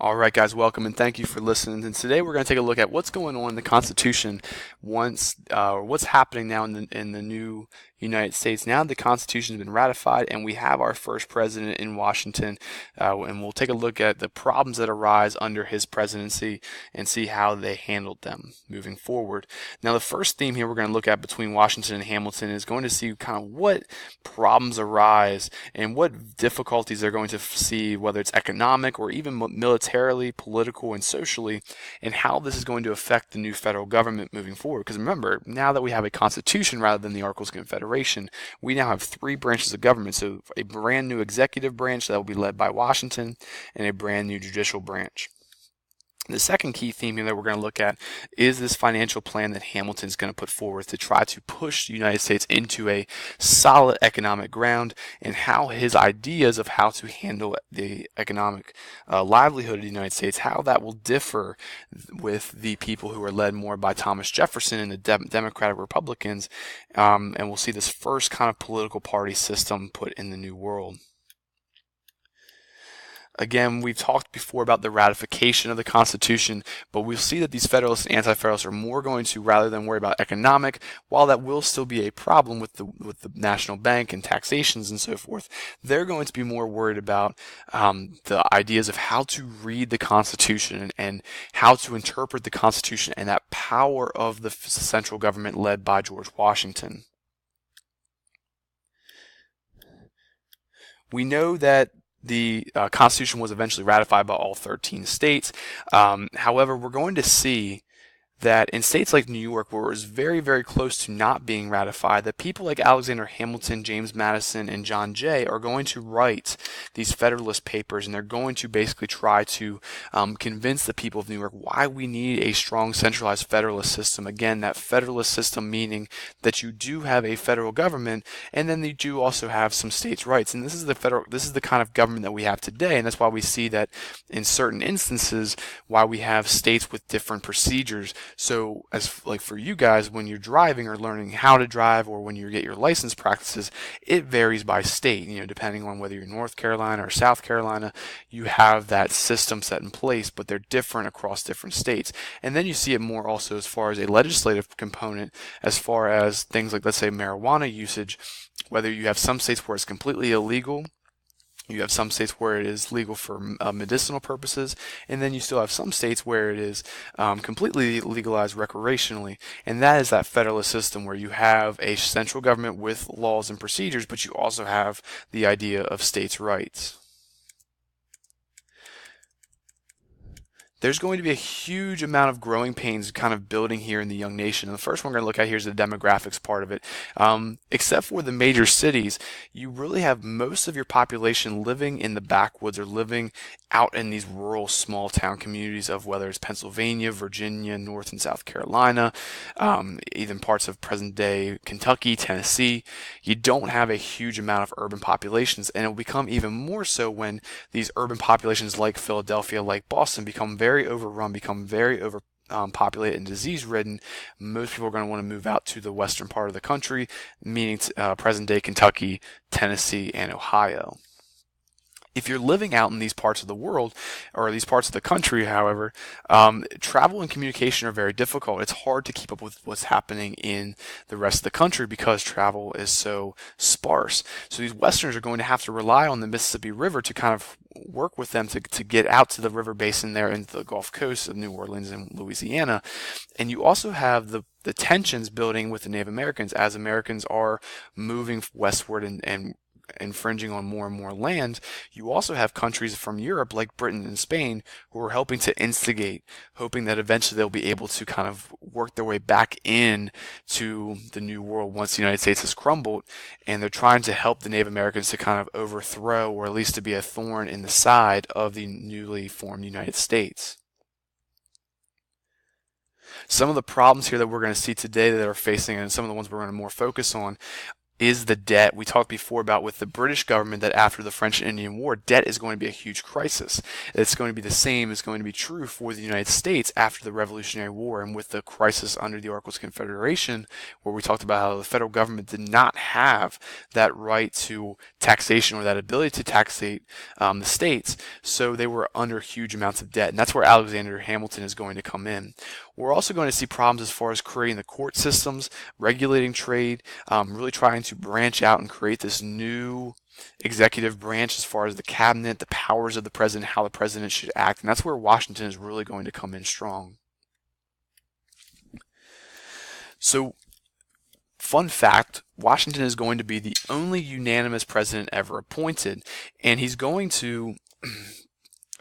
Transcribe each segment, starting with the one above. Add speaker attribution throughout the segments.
Speaker 1: All right, guys, welcome and thank you for listening. And today we're going to take a look at what's going on in the Constitution what's happening now in the new United States. Now the Constitution has been ratified and we have our first president in Washington, and we'll take a look at the problems that arise under his presidency and see how they handled them moving forward. Now, the first theme here we're going to look at between Washington and Hamilton is going to see kind of what problems arise and what difficulties they're going to see, whether it's economic or even militarily, political, and socially, and how this is going to affect the new federal government moving forward. Because remember, now that we have a constitution rather than the Articles of Confederation, we now have three branches of government. So a brand new executive branch that will be led by Washington and a brand new judicial branch. The second key theme here that we're going to look at is this financial plan that Hamilton's going to put forward to try to push the United States into a solid economic ground, and how his ideas of how to handle the economic livelihood of the United States, how that will differ with the people who are led more by Thomas Jefferson and the Democratic Republicans, and we'll see this first kind of political party system put in the New World. Again, we've talked before about the ratification of the Constitution, but we'll see that these Federalists and Anti-Federalists are more going to, rather than worry about economic, while that will still be a problem with the national bank and taxations and so forth, they're going to be more worried about the ideas of how to read the Constitution and how to interpret the Constitution and that power of the central government led by George Washington. We know that the Constitution was eventually ratified by all 13 states. However, we're going to see that in states like New York, where it was very, very close to not being ratified, that people like Alexander Hamilton, James Madison, and John Jay are going to write these Federalist Papers, and they're going to basically try to convince the people of New York why we need a strong centralized Federalist system. Again, that Federalist system meaning that you do have a federal government, and then you do also have some states' rights. And this is the kind of government that we have today, and that's why we see that in certain instances, why we have states with different procedures. So as like for you guys, when you're driving or learning how to drive, or when you get your license practices, it varies by state. Depending on whether you're North Carolina or South Carolina, you have that system set in place, but they're different across different states. And then you see it more also as far as a legislative component, as far as things like, let's say, marijuana usage, whether you have some states where it's completely illegal. You have some states where it is legal for medicinal purposes, and then you still have some states where it is completely legalized recreationally. And that is that Federalist system where you have a central government with laws and procedures, but you also have the idea of states' rights. There's going to be a huge amount of growing pains kind of building here in the young nation. And the first one we're going to look at here is the demographics part of it. Except for the major cities, you really have most of your population living in the backwoods or living out in these rural small town communities of whether it's Pennsylvania, Virginia, North and South Carolina, even parts of present day Kentucky, Tennessee. You don't have a huge amount of urban populations, and it will become even more so when these urban populations like Philadelphia, like Boston, become very overrun, become very populated and disease-ridden. Most people are going to want to move out to the western part of the country, meaning present-day Kentucky, Tennessee, and Ohio. If you're living out in these parts of the world or these parts of the country, however, travel and communication are very difficult. It's hard to keep up with what's happening in the rest of the country because travel is so sparse. So these Westerners are going to have to rely on the Mississippi River to kind of work with them to get out to the river basin there into the Gulf Coast of New Orleans and Louisiana. And you also have the tensions building with the Native Americans as Americans are moving westward and infringing on more and more land. You also have countries from Europe like Britain and Spain who are helping to instigate, hoping that eventually they'll be able to kind of work their way back in to the New World once the United States has crumbled, and they're trying to help the Native Americans to kind of overthrow, or at least to be a thorn in the side of the newly formed United States. Some of the problems here that we're going to see today that are facing, and some of the ones we're going to more focus on, is the debt. We talked before about with the British government that after the French and Indian War, debt is going to be a huge crisis. It's going to be the same is going to be true for the United States after the Revolutionary War and with the crisis under the Articles of Confederation, where we talked about how the federal government did not have that right to taxation or that ability to taxate the states, so they were under huge amounts of debt. And that's where Alexander Hamilton is going to come in. We're also going to see problems as far as creating the court systems, regulating trade, really trying to branch out and create this new executive branch as far as the cabinet, the powers of the president, how the president should act. And that's where Washington is really going to come in strong. So, fun fact, Washington is going to be the only unanimous president ever appointed, and he's going to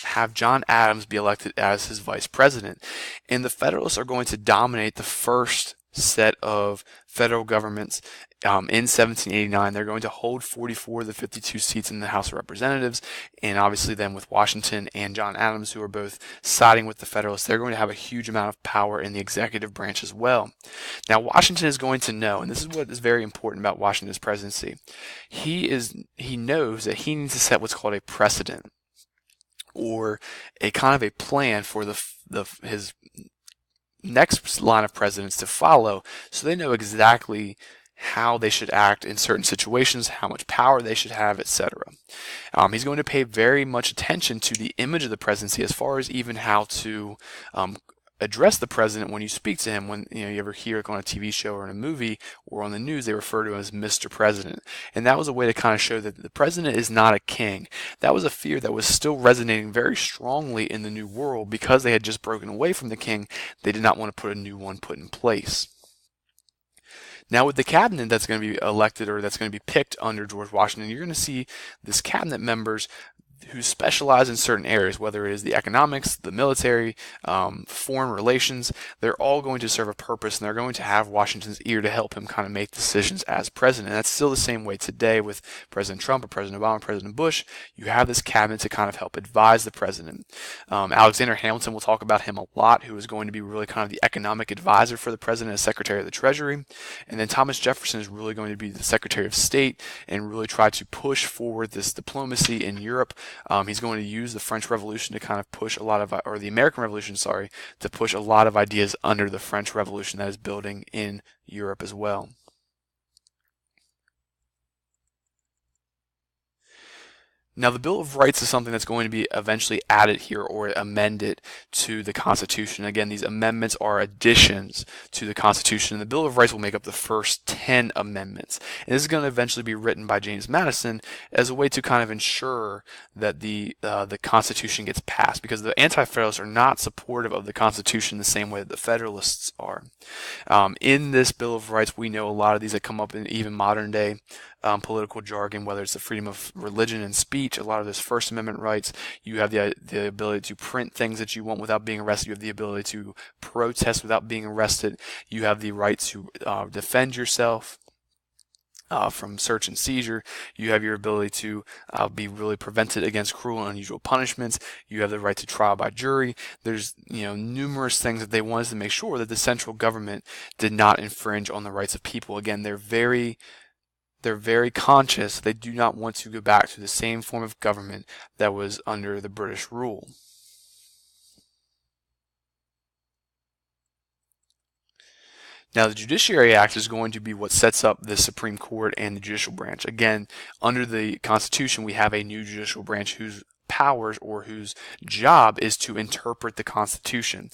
Speaker 1: have John Adams be elected as his vice president. And the Federalists are going to dominate the first set of federal governments in 1789. They're going to hold 44 of the 52 seats in the House of Representatives, and obviously then with Washington and John Adams, who are both siding with the Federalists, they're going to have a huge amount of power in the executive branch as well. Now, Washington is going to know, and this is what is very important about Washington's presidency, he knows that he needs to set what's called a precedent, or a kind of a plan for his next line of presidents to follow, so they know exactly how they should act in certain situations, how much power they should have, etc. He's going to pay very much attention to the image of the presidency as far as even how to address the president when you speak to him. When you ever hear it on a TV show or in a movie or on the news, they refer to him as Mr. President. And that was a way to kind of show that the president is not a king. That was a fear that was still resonating very strongly in the New World because they had just broken away from the king. They did not want to put a new one put in place. Now, with the cabinet that's going to be elected or that's going to be picked under George Washington, you're going to see this cabinet members who specialize in certain areas, whether it is the economics, the military, foreign relations. They're all going to serve a purpose, and they're going to have Washington's ear to help him kind of make decisions as president. And that's still the same way today with President Trump or President Obama, President Bush. You have this cabinet to kind of help advise the president. Alexander Hamilton, we'll talk about him a lot, who is going to be really kind of the economic advisor for the president as Secretary of the Treasury. And then Thomas Jefferson is really going to be the Secretary of State and really try to push forward this diplomacy in Europe. He's going to use the French Revolution to kind of push a lot of, or the American Revolution, sorry, to push a lot of ideas under the French Revolution that is building in Europe as well. Now, the Bill of Rights is something that's going to be eventually added here or amended to the Constitution. Again, these amendments are additions to the Constitution. And the Bill of Rights will make up the first 10 amendments. And this is going to eventually be written by James Madison as a way to kind of ensure that the Constitution gets passed, because the Anti-Federalists are not supportive of the Constitution the same way that the Federalists are. In this Bill of Rights, we know a lot of these that come up in even modern day political jargon, whether it's the freedom of religion and speech, a lot of those First Amendment rights. You have the ability to print things that you want without being arrested. You have the ability to protest without being arrested. You have the right to defend yourself from search and seizure. You have your ability to be really prevented against cruel and unusual punishments. You have the right to trial by jury. There's numerous things that they wanted to make sure that the central government did not infringe on the rights of people. Again, they're very conscious. They do not want to go back to the same form of government that was under the British rule. Now, the Judiciary Act is going to be what sets up the Supreme Court and the judicial branch. Again, under the Constitution, we have a new judicial branch whose powers or whose job is to interpret the Constitution.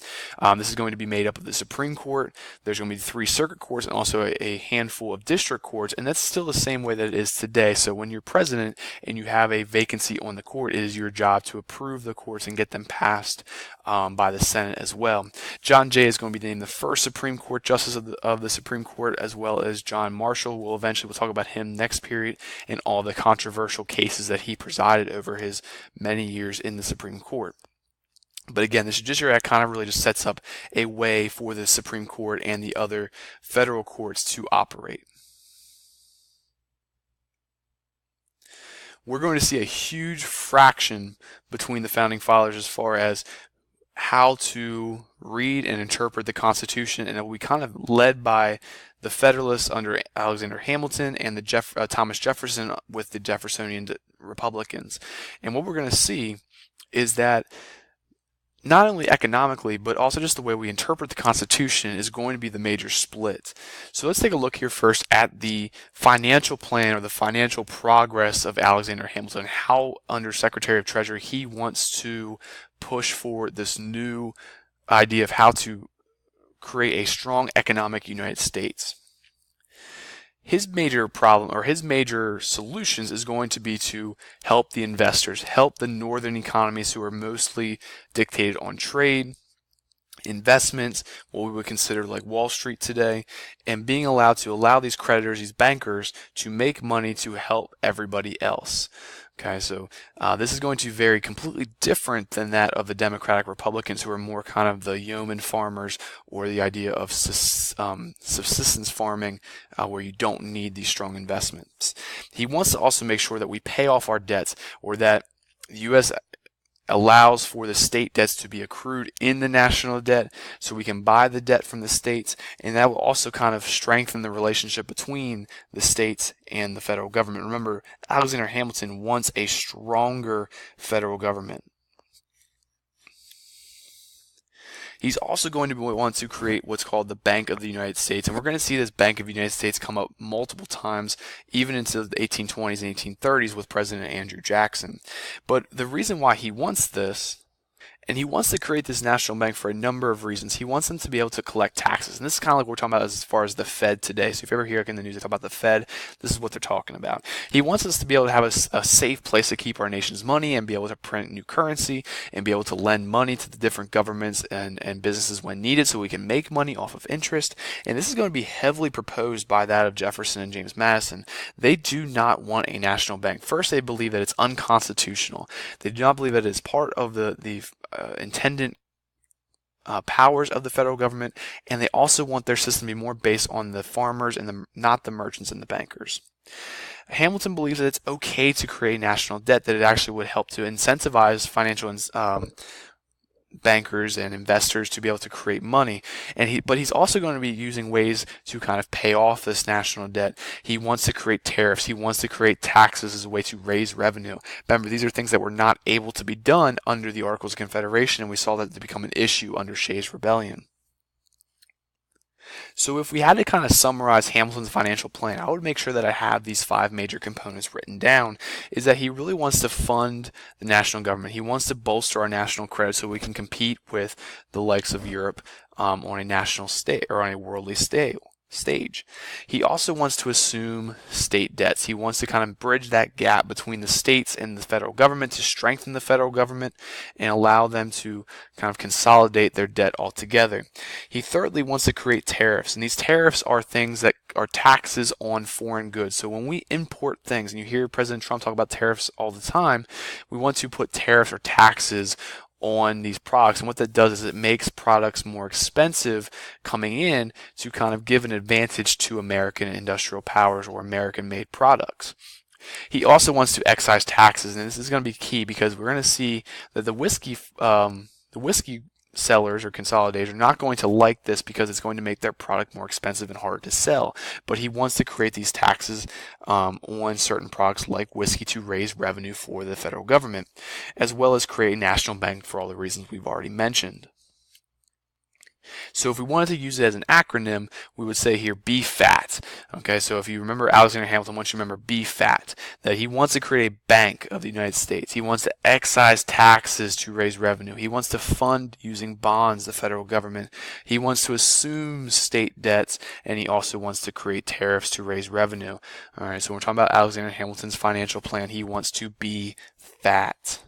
Speaker 1: This is going to be made up of the Supreme Court. There's going to be 3 circuit courts and also a handful of district courts, and that's still the same way that it is today. So when you're president and you have a vacancy on the court, it is your job to approve the courts and get them passed by the Senate as well. John Jay is going to be named the first Supreme Court Justice of the Supreme Court, as well as John Marshall. We'll talk about him next period and all the controversial cases that he presided over his many years in the Supreme Court. But again, the Judiciary Act kind of really just sets up a way for the Supreme Court and the other federal courts to operate. We're going to see a huge fraction between the Founding Fathers as far as how to read and interpret the Constitution, and it will be kind of led by the Federalists under Alexander Hamilton and the Thomas Jefferson with the Jeffersonian Republicans. And what we're going to see is that not only economically, but also just the way we interpret the Constitution is going to be the major split. So let's take a look here first at the financial plan or the financial progress of Alexander Hamilton, how under Secretary of Treasury he wants to push forward this new idea of how to create a strong economic United States. His major problem or his major solutions is going to be to help the investors, help the northern economies who are mostly dictated on trade, investments, what we would consider like Wall Street today, and being allowed to allow these creditors, these bankers, to make money to help everybody else. Okay, so this is going to vary completely different than that of the Democratic Republicans, who are more kind of the yeoman farmers, or the idea of subsistence farming, where you don't need these strong investments. He wants to also make sure that we pay off our debts, or that the U.S. allows for the state debts to be accrued in the national debt, so we can buy the debt from the states, and that will also kind of strengthen the relationship between the states and the federal government. Remember, Alexander Hamilton wants a stronger federal government. He's also going to want to create what's called the Bank of the United States, and we're going to see this Bank of the United States come up multiple times, even into the 1820s and 1830s with President Andrew Jackson. But the reason why he wants this, and he wants to create this national bank for a number of reasons. He wants them to be able to collect taxes. And this is kind of like what we're talking about as far as the Fed today. So if you ever hear in the news they talk about the Fed, this is what they're talking about. He wants us to be able to have a safe place to keep our nation's money, and be able to print new currency, and be able to lend money to the different governments and businesses when needed, so we can make money off of interest. And this is going to be heavily proposed by that of Jefferson and James Madison. They do not want a national bank. First, they believe that it's unconstitutional. They do not believe that it is part of the intended powers of the federal government, and they also want their system to be more based on the farmers and not the merchants and the bankers. Hamilton believes that it's okay to create national debt, that it actually would help to incentivize financial bankers and investors to be able to create money. But he's also going to be using ways to kind of pay off this national debt. He wants to create tariffs. He wants to create taxes as a way to raise revenue. Remember, these are things that were not able to be done under the Articles of Confederation, and we saw that to become an issue under Shays' Rebellion. So if we had to kind of summarize Hamilton's financial plan, I would make sure that I have these 5 major components written down. Is that he really wants to fund the national government. He wants to bolster our national credit so we can compete with the likes of Europe on a national stage or on a worldly stage. He also wants to assume state debts. He wants to kind of bridge that gap between the states and the federal government, to strengthen the federal government and allow them to kind of consolidate their debt altogether. He thirdly wants to create tariffs, and these tariffs are things that are taxes on foreign goods. So when we import things, and you hear President Trump talk about tariffs all the time, we want to put tariffs or taxes on these products. And what that does is it makes products more expensive coming in, to kind of give an advantage to American industrial powers or American made products. He also wants to excise taxes, and this is going to be key, because we're going to see that the whiskey sellers or consolidators are not going to like this, because it's going to make their product more expensive and harder to sell. But he wants to create these taxes on certain products like whiskey to raise revenue for the federal government, as well as create a national bank for all the reasons we've already mentioned. So if we wanted to use it as an acronym, we would say here BFAT. Okay, so if you remember Alexander Hamilton, once you remember BFAT, that he wants to create a bank of the United States. He wants to excise taxes to raise revenue. He wants to fund using bonds the federal government. He wants to assume state debts, and he also wants to create tariffs to raise revenue. All right, so when we're talking about Alexander Hamilton's financial plan, he wants to be fat.